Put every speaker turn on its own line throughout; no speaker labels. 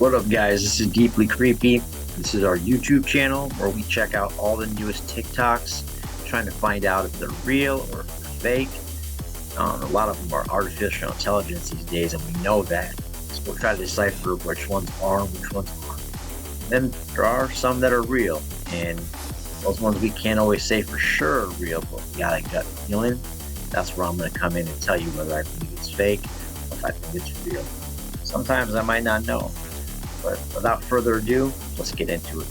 What up, guys? This is Deeply Creepy. This is our YouTube channel where we check out all the newest TikToks, trying to find out if they're real or if they're fake. A lot of them are artificial intelligence these days, and we know that. So we'll try to decipher which ones are and which ones aren't. Then there are some that are real, and those ones we can't always say for sure are real, but we got a gut feeling. That's where I'm going to come in and tell you whether I believe it's fake or if I think it's real. Sometimes I might not know. But without further ado, let's get into it.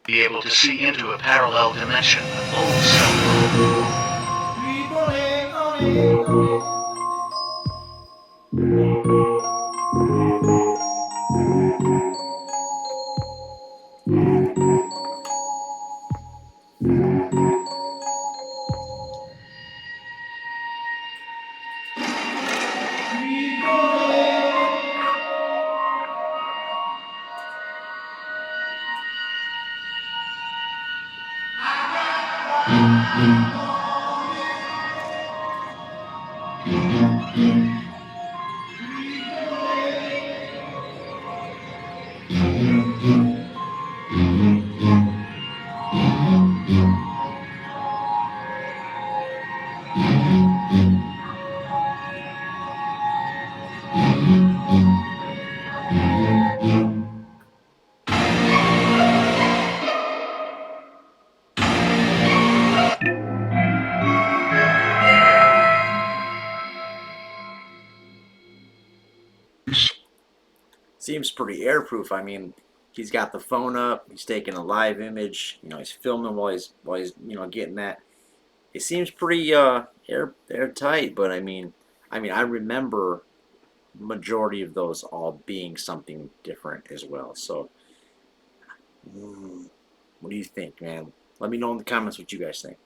Be able to see into a parallel dimension.
Seems pretty airproof. I mean, he's got the phone up. He's taking a live image. He's filming while he's getting that. It seems pretty airtight. But I mean, I remember majority of those all being something different as well. So, what do you think, man? Let me know in the comments what you guys think.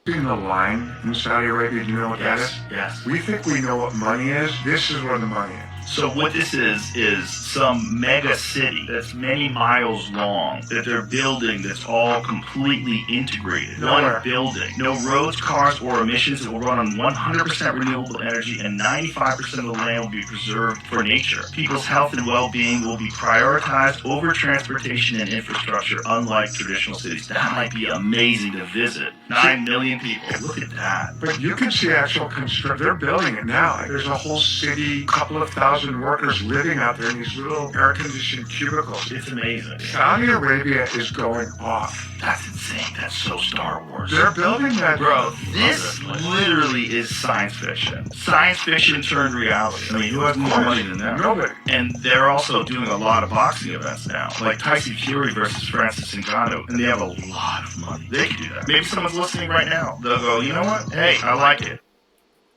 In the line in Saudi Arabia, do you know what that is?
Yes.
We think we know what money is. This is where the money is.
So what this is some mega city that's many miles long that they're building that's all completely integrated. One building. No roads, cars, or emissions. It will run on 100% renewable energy, and 95% of the land will be preserved for nature. People's health and well-being will be prioritized over transportation and infrastructure, unlike traditional cities. That might be amazing to visit. 9 million people. Look at that.
But you can see actual construction. They're building it now. There's a whole city, couple of thousand workers living out there in these little air-conditioned cubicles.
It's amazing.
Saudi Arabia is going off.
That's insane. That's so Star Wars.
They're building that.
Bro, this literally is science fiction. Science fiction turned reality. I mean, who has more money than them?
Nobody.
And they're also doing a lot of boxing events now, like Tyson Fury versus Francis Ngannou, and they have a lot of money. They can do that. Maybe someone's listening right now. They'll go, you know what? Hey, I like it.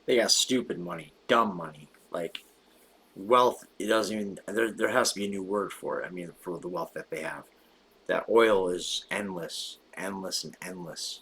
They got stupid money, dumb money, like wealth. It doesn't even. There has to be a new word for it. I mean, for the wealth that they have, that oil is endless, endless, and endless.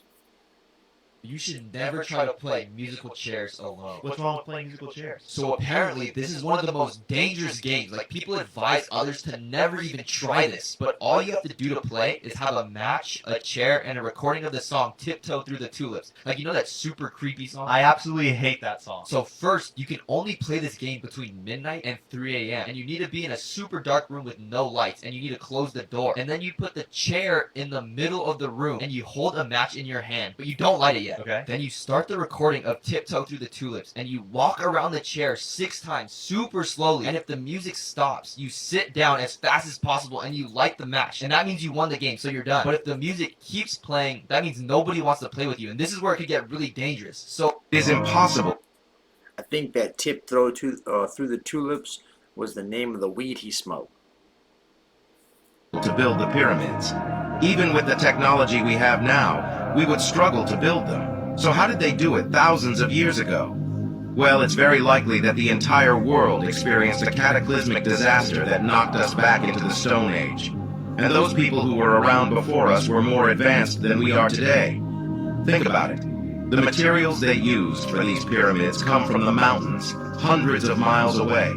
You should never try to play musical chairs alone. What's wrong with playing musical chairs? So apparently, this is one of the most dangerous games. Like, people advise others to never even try this. But all you have to do to play is have a match, a chair, and a recording of the song Tiptoe Through the Tulips. Like, you know that super creepy song?
I absolutely hate that song.
So first, you can only play this game between midnight and 3 a.m. And you need to be in a super dark room with no lights. And you need to close the door. And then you put the chair in the middle of the room. And you hold a match in your hand. But you don't light it yet.
Okay.
Then you start the recording of Tiptoe Through the Tulips, and you walk around the chair 6 times super slowly. And if the music stops, you sit down as fast as possible and you light the match. And that means you won the game, so you're done. But if the music keeps playing, that means nobody wants to play with you. And this is where it could get really dangerous. So
It is impossible.
I think that Tiptoe Through the Tulips was the name of the weed he smoked.
To build the pyramids. Even with the technology we have now, we would struggle to build them. So how did they do it thousands of years ago? Well, it's very likely that the entire world experienced a cataclysmic disaster that knocked us back into the Stone Age. And those people who were around before us were more advanced than we are today. Think about it. The materials they used for these pyramids come from the mountains, hundreds of miles away.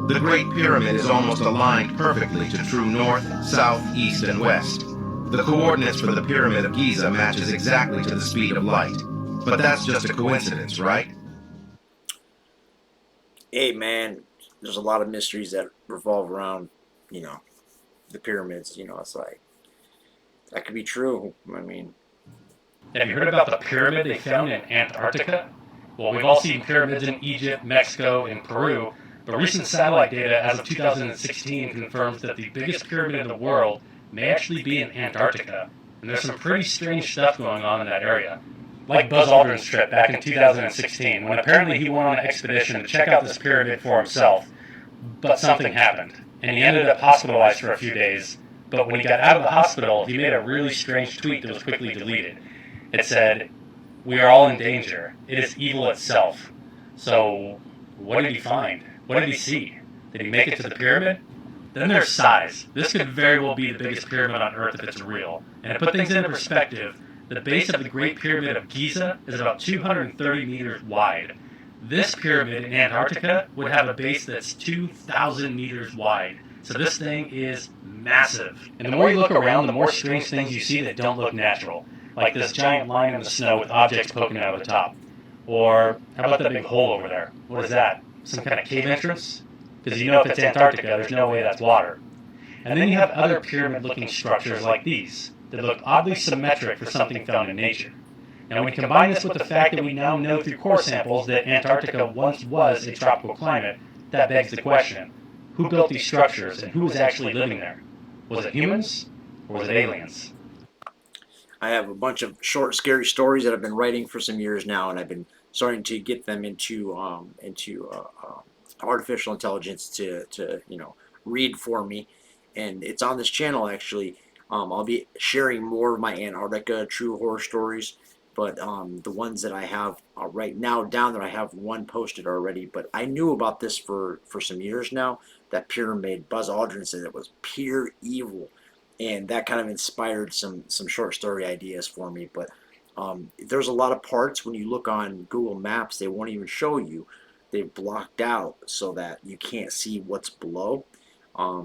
The Great Pyramid is almost aligned perfectly to true north, south, east, and west. The coordinates for the Pyramid of Giza matches exactly to the speed of light. But that's just a coincidence, right?
Hey man, there's a lot of mysteries that revolve around, you know, the pyramids. It's like that could be true. I mean,
Have you heard about the pyramid they found in Antarctica? Well, we've all seen pyramids in Egypt, Mexico, and Peru, but recent satellite data as of 2016 confirms that the biggest pyramid in the world may actually be in Antarctica. And there's some pretty strange stuff going on in that area. Like Buzz Aldrin's trip back in 2016, when apparently he went on an expedition to check out this pyramid for himself, but something happened, and he ended up hospitalized for a few days. But when he got out of the hospital, he made a really strange tweet that was quickly deleted. It said, "We are all in danger. It is evil itself." So, what did he find? What did he see? Did he make it to the pyramid? Then there's size. This could very well be the biggest pyramid on Earth if it's real. And to put things into perspective, the base of the Great Pyramid of Giza is about 230 meters wide. This pyramid in Antarctica would have a base that's 2,000 meters wide. So this thing is massive. And the more you look around, the more strange things you see that don't look natural. Like this giant line in the snow with objects poking out of the top. Or how about that big hole over there? What is that? Some kind of cave entrance? Because you know if it's Antarctica, there's no way that's water. And then you have other pyramid-looking structures like these that look oddly symmetric for something found in nature. Now, when you combine this with the fact that we now know through core samples that Antarctica once was a tropical climate, that begs the question, who built these structures and who was actually living there? Was it humans or was it aliens?
I have a bunch of short, scary stories that I've been writing for some years now, and I've been starting to get them into artificial intelligence to read for me, and it's on this channel actually. I'll be sharing more of my Antarctica true horror stories, but the ones that I have right now down there, I have one posted already. But I knew about this for some years now. That pyramid, Buzz Aldrin said it was pure evil, and that kind of inspired some short story ideas for me. But there's a lot of parts when you look on Google Maps, they won't even show you. They've blocked out so that you can't see what's below.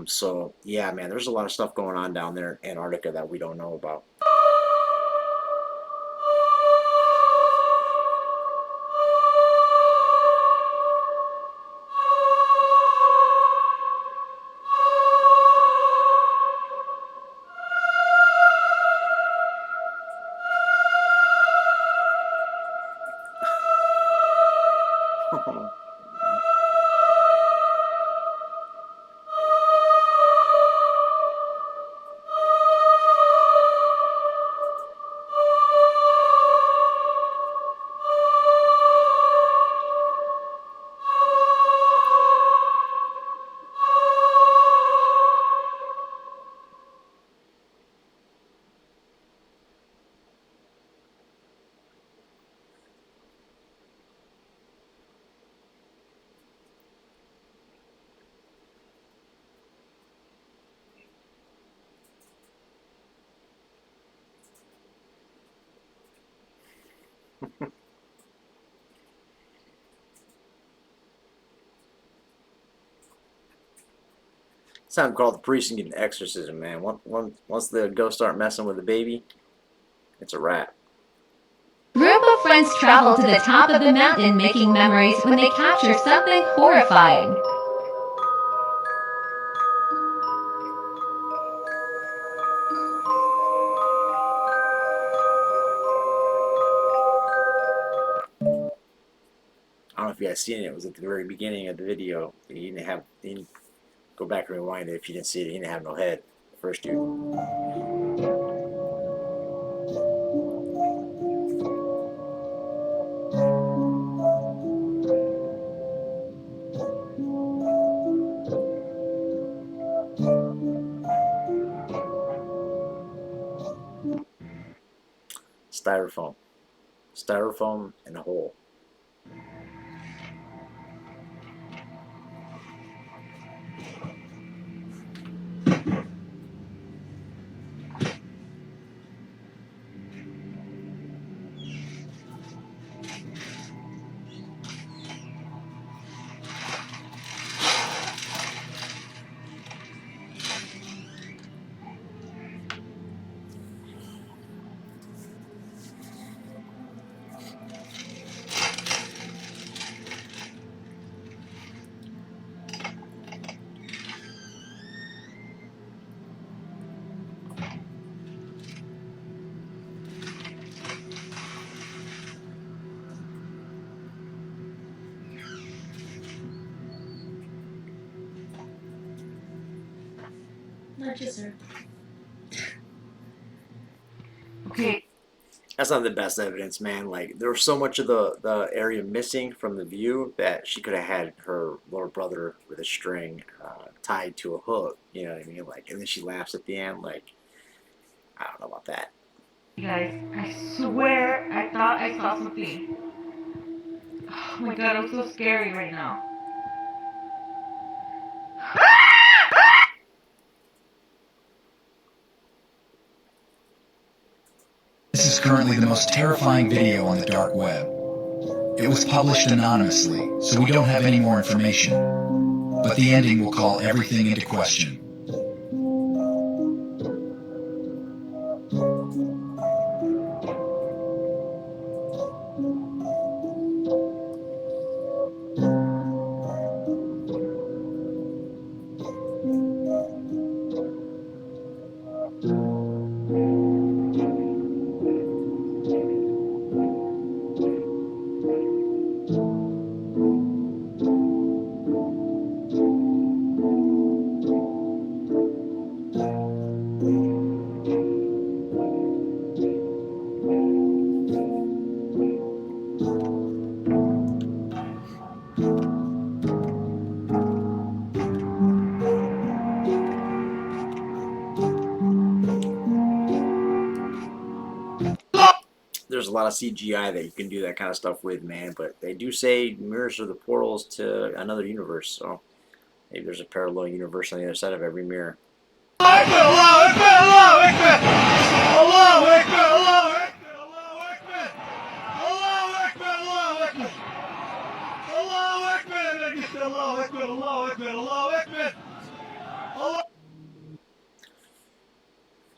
So yeah, man, there's a lot of stuff going on down there in Antarctica that we don't know about. It's time to call the priest and get an exorcism, man. Once the ghosts start messing with the baby, it's a wrap.
Group of friends travel to the top of the mountain making memories when they capture something horrifying.
I don't know if you guys seen it. It was at the very beginning of the video. He didn't go back and rewind it if you didn't see it. He didn't have no head. First dude. Styrofoam in a hole.
Not just her.
Okay.
That's not the best evidence, man. Like, there was so much of the area missing from the view that she could have had her little brother with a string tied to a hook. You know what I mean? Like, and then she laughs at the end. Like, I don't know about that.
You guys, I swear I thought I saw something. Oh my god, I'm so scary right now.
This is currently the most terrifying video on the dark web. It was published anonymously, so we don't have any more information. But the ending will call everything into question.
There's a lot of CGI that you can do that kind of stuff with, man. But they do say mirrors are the portals to another universe. So maybe there's a parallel universe on the other side of every mirror.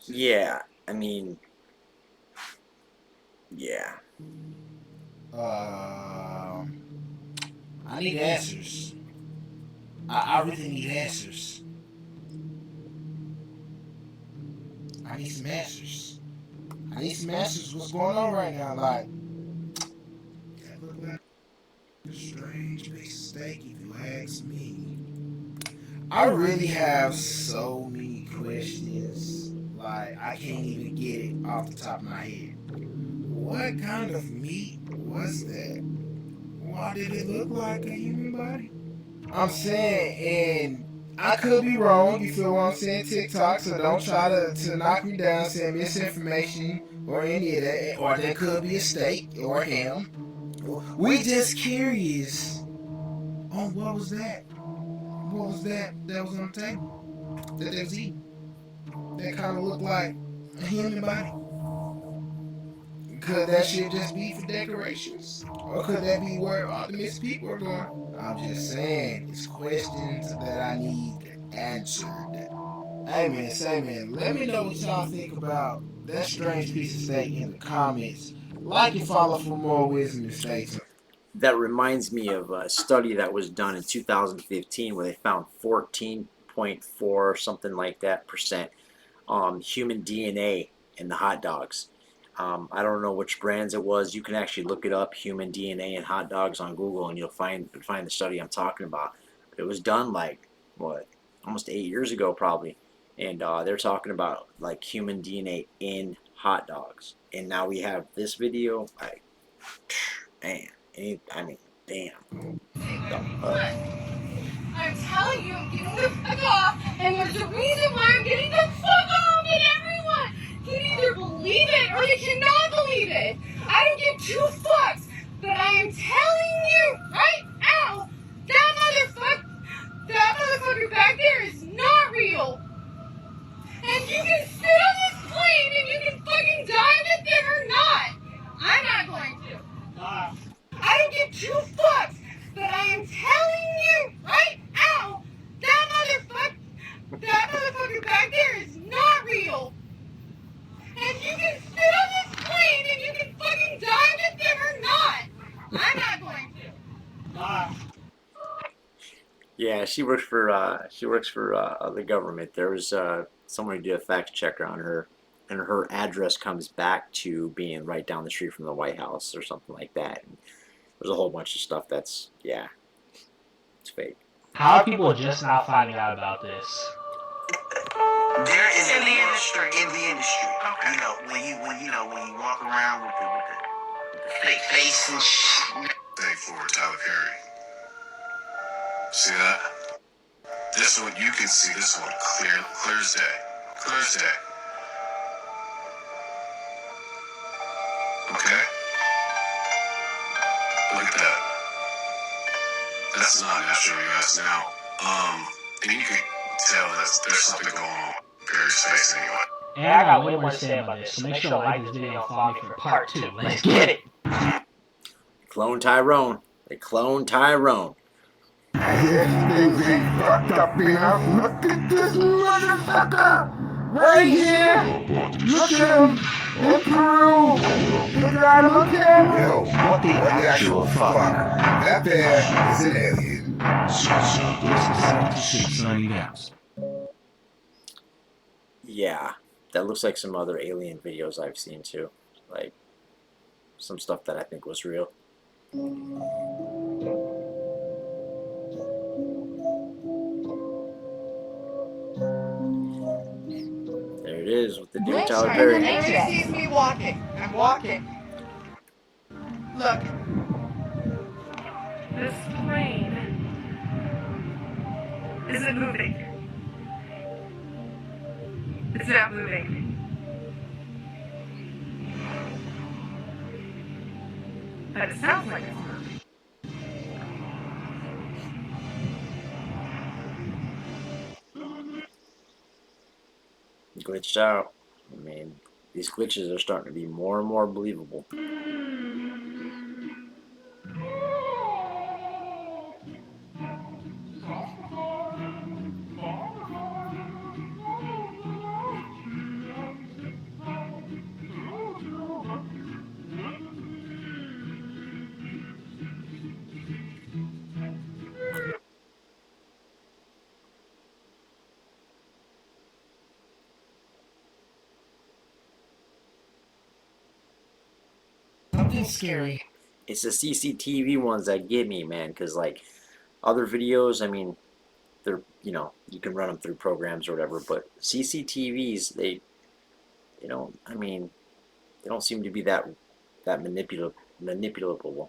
Yeah, I mean, yeah.
I need answers. I really need answers. I need some answers. I need some answers. What's going on right now? Like, that look like a strange mistake if you ask me. I really have so many questions. Like, I can't even get it off the top of my head. What kind of meat was that? Why did it look like a human body? I'm saying, and I could be wrong, you feel what I'm saying, TikTok, so don't try to knock me down, saying misinformation or any of that, or there could be a steak or ham. We just curious on what was that? What was that was on the table? That they was eating? That kind of looked like a human body. Could that shit just be for decorations? Or could that be where all the missing people are going? I'm just saying, it's questions that I need answered. Hey man, say man, let me know what y'all think about that strange piece of steak in the comments. Like and follow for more wisdom and states.
That reminds me of a study that was done in 2015 where they found 14.4 something like that percent human DNA in the hot dogs. I don't know which brands it was. You can actually look it up, human DNA in hot dogs on Google, and you'll find the study I'm talking about. It was done like what, almost 8 years ago probably, and they're talking about like human DNA in hot dogs. And now we have this video. Like, man, I mean, damn.
I'm telling you, I'm getting the fuck off, and there's a reason why I'm getting the fuck off, and everyone can either believe it or they cannot believe it. I don't give two fucks, but I am telling you right now, that motherfucker back there is not real. And you can sit on this plane and you can fucking die with it or not. I'm not going to. I don't give two fucks, but I am telling you right now, that motherfucker back there is not real. And you can sit on this plane and you can fucking die with it or not. I'm not going to.
Yeah, she works for the government. There was someone who did a fact checker on her, and her address comes back to being right down the street from the White House or something like that. And there's a whole bunch of stuff that's, yeah, it's fake.
How are people just now finding out about this?
There is in the industry. In the industry. Okay. When you walk around with the fake face and shit.
Thank for Tyler Perry. See that? This one you can see. This one clear as day. Clear as day. Okay. Look at that. That's not natural gas now. And you can tell that there's something going on with Perry's face anyway.
And I got way more to say about this, so make sure to like this video and follow me for part 2. Let's get it!
Clone Tyrone. They clone Tyrone.
Look at this motherfucker! Right here! Look at him! In Peru! Look at him! Yo, what the actual fuck? That there is an alien.
This is 76 out.
Yeah, that looks like some other alien videos I've seen too. Like some stuff that I think was real. There it is with the dude Tyler Perry.
Everybody sees me walking. I'm walking. Look. This plane isn't moving. It's not moving. But it sounds like it's moving.
Glitched out. I mean, these glitches are starting to be more and more believable.
Something scary.
It's the CCTV ones that get me, man, because like other videos, I mean, they're, you know, you can run them through programs or whatever, but CCTVs, they I mean, they don't seem to be that manipulable.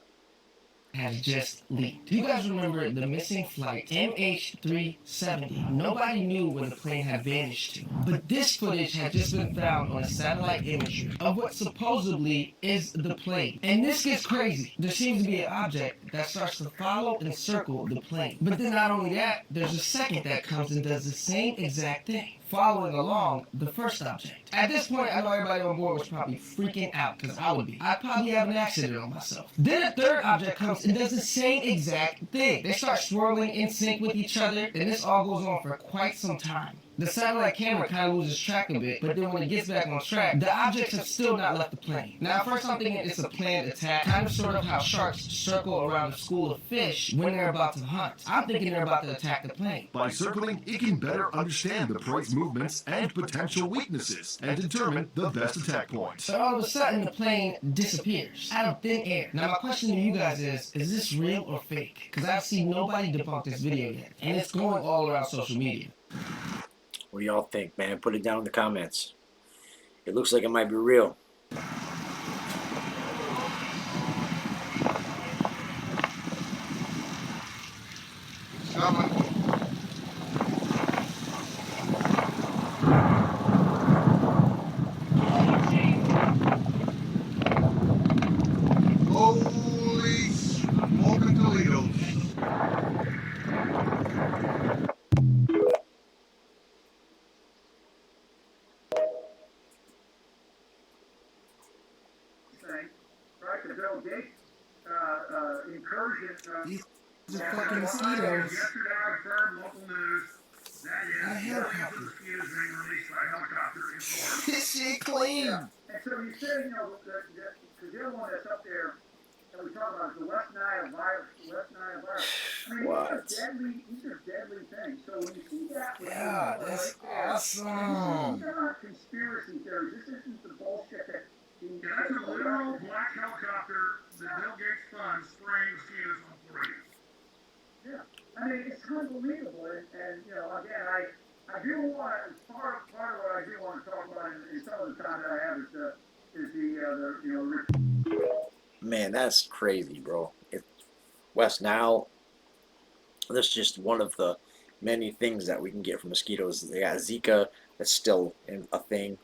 Has just leaked. You guys remember the missing flight MH370? Nobody knew where the plane had vanished to, but this footage had just been found on a satellite imagery of what supposedly is the plane. And this gets crazy. There seems to be an object that starts to follow and circle the plane. But then not only that, there's a second that comes and does the same exact thing, following along the first object. At this point, I know everybody on board was probably freaking out, because I would be. I'd probably have an accident on myself. Then a third object comes and does the same exact thing. They start swirling in sync with each other, and this all goes on for quite some time. The satellite camera kind of loses track a bit, but then when it gets back on track, the objects have still not left the plane. Now, at first I'm thinking it's a planned attack, kind of sort of how sharks circle around a school of fish when they're about to hunt. I'm thinking they're about to attack the plane.
By circling, it can better understand the prey's movements and potential weaknesses, and determine the best attack point.
But all of a sudden, the plane disappears out of thin air. Now, my question to you guys is this real or fake? Because I've seen nobody debunk this video yet, and it's going all around social media.
What do y'all think, man? Put it down in the comments. It looks like it might be real.
Holy smoking Toledo.
These are fucking mosquitoes. A helicopter. This shit clean.
And so you said, because the other one that's up there that we talked about is the West Nile virus. I mean, these are deadly things. So when you see that,
Yeah, that's awesome.
These are not conspiracy theories. This isn't the bullshit that.
That's a literal black helicopter that Bill Gates funds spraying mosquitoes on Florida.
Yeah, I mean, it's unbelievable. And again, I do want, part
Man, that's crazy, bro. West Nile, that's just one of the many things that we can get from mosquitoes. They got Zika, that's still a thing.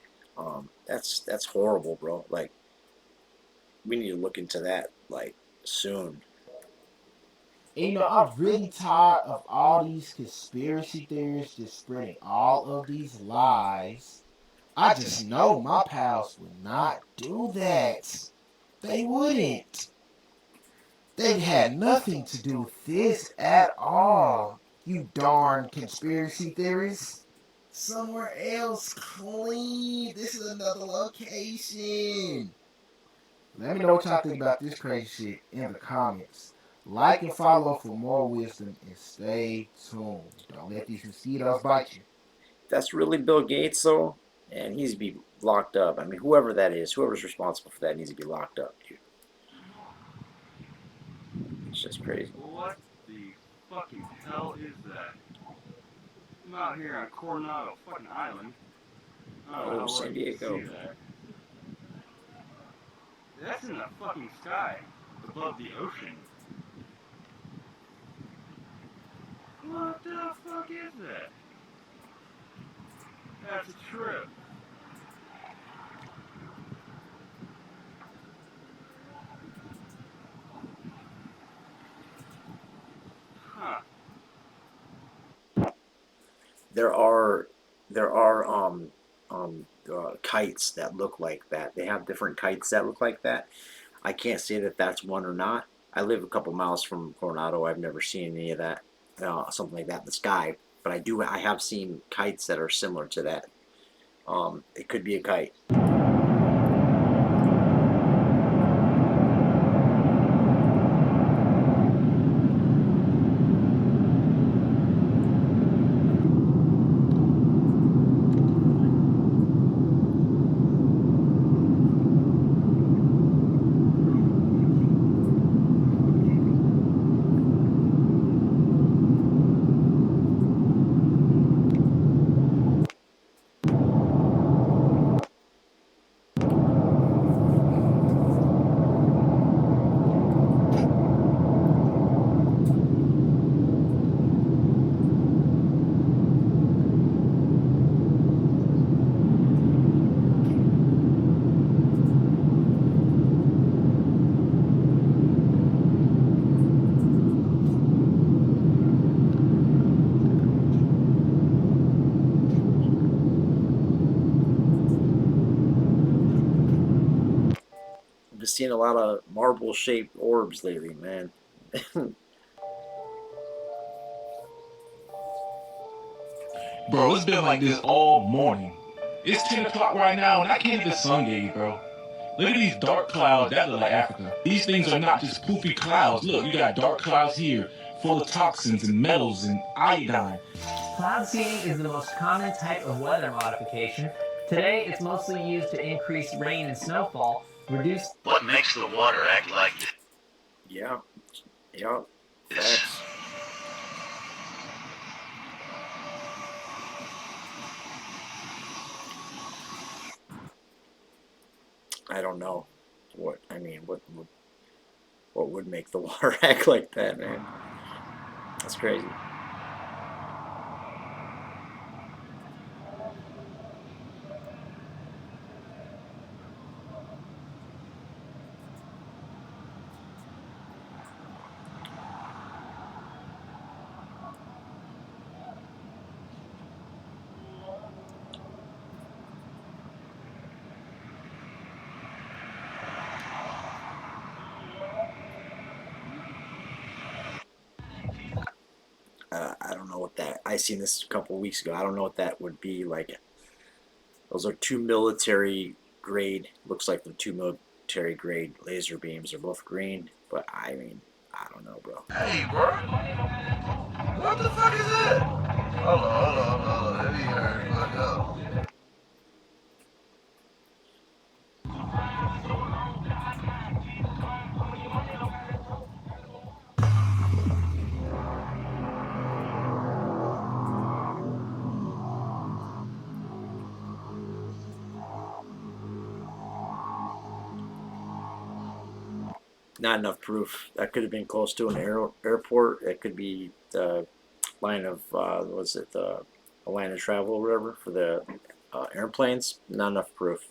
That's horrible, bro. Like, we need to look into that, like, soon.
And, I'm really tired of all these conspiracy theorists just spreading all of these lies. I just know my pals would not do that. They wouldn't. They had nothing to do with this at all. You darn conspiracy theorists. Somewhere else clean. This is another location. Let me know what y'all think about this crazy shit in the comments. Like and follow for more wisdom and stay tuned. Don't let these mosquitoes bite you.
That's really Bill Gates, though, and he needs to be locked up. I mean, whoever that is, whoever's responsible for that needs to be locked up, dude. It's just crazy.
What the fucking hell is that? I'm out here on Coronado fucking Island.
Oh, San Diego.
That's in the fucking sky, above the ocean. What the fuck is that? That's a trip. Huh.
There are kites that look like that. They have different kites that look like that. I can't say that that's one or not. I live a couple miles from Coronado. I've never seen any of that, something like that in the sky. But I have seen kites that are similar to that. It could be a kite. I've been seeing a lot of marble-shaped orbs lately, man.
Bro, it's been like this all morning. It's 10 o'clock right now and I can't even sun gauge, bro. Look at these dark clouds that look like Africa. These things are not just poofy clouds. Look, you got dark clouds here, full of toxins and metals and iodine.
Cloud seeding is the most common type of weather modification. Today, it's mostly used to increase rain and snowfall, reduce...
What makes the water act like this?
Yeah. Facts. I don't know what would make the water act like that, man. That's crazy. I don't know what that. I seen this a couple of weeks ago. I don't know what that would be like. Those are two military grade. Looks like they're two military grade laser beams. They're both green, but I mean, I don't know, bro.
Hey, bro. What the fuck is that? Hold on. Let me hurry fuck up.
not enough proof. That could have been close to an airport. It could be the line of was it the line of travel or whatever for the airplanes. Not enough proof.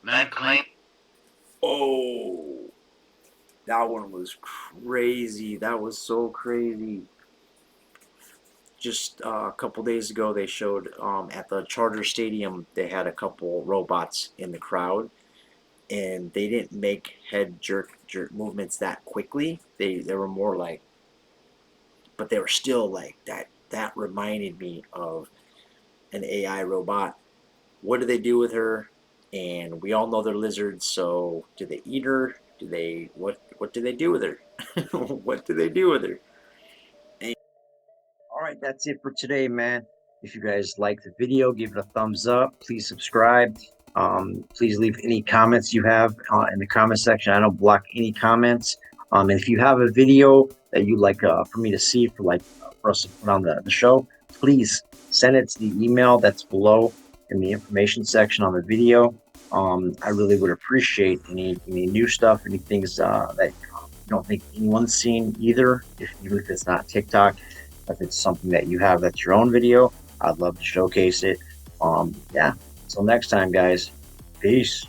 Men claim.
Oh, that one was crazy. That was so crazy. Just a couple days ago, they showed at the Charter Stadium, they had a couple robots in the crowd, and they didn't make head jerk movements that quickly. They were more like, but they were still like that. That reminded me of an AI robot. What do they do with her? And we all know they're lizards, so do they eat her? Do they what do they do with her? What do they do with her? And, all right, that's it for today, man. If you guys like the video, give it a thumbs up. Please subscribe. Please leave any comments you have in the comment section. I don't block any comments. And if you have a video that you'd like for me to see for us to put on the show, please send it to the email that's below in the information section on the video. I really would appreciate any new stuff, any things that you don't think anyone's seen either, even if it's not TikTok. If it's something that you have that's your own video, I'd love to showcase it. Yeah. Until next time, guys. Peace.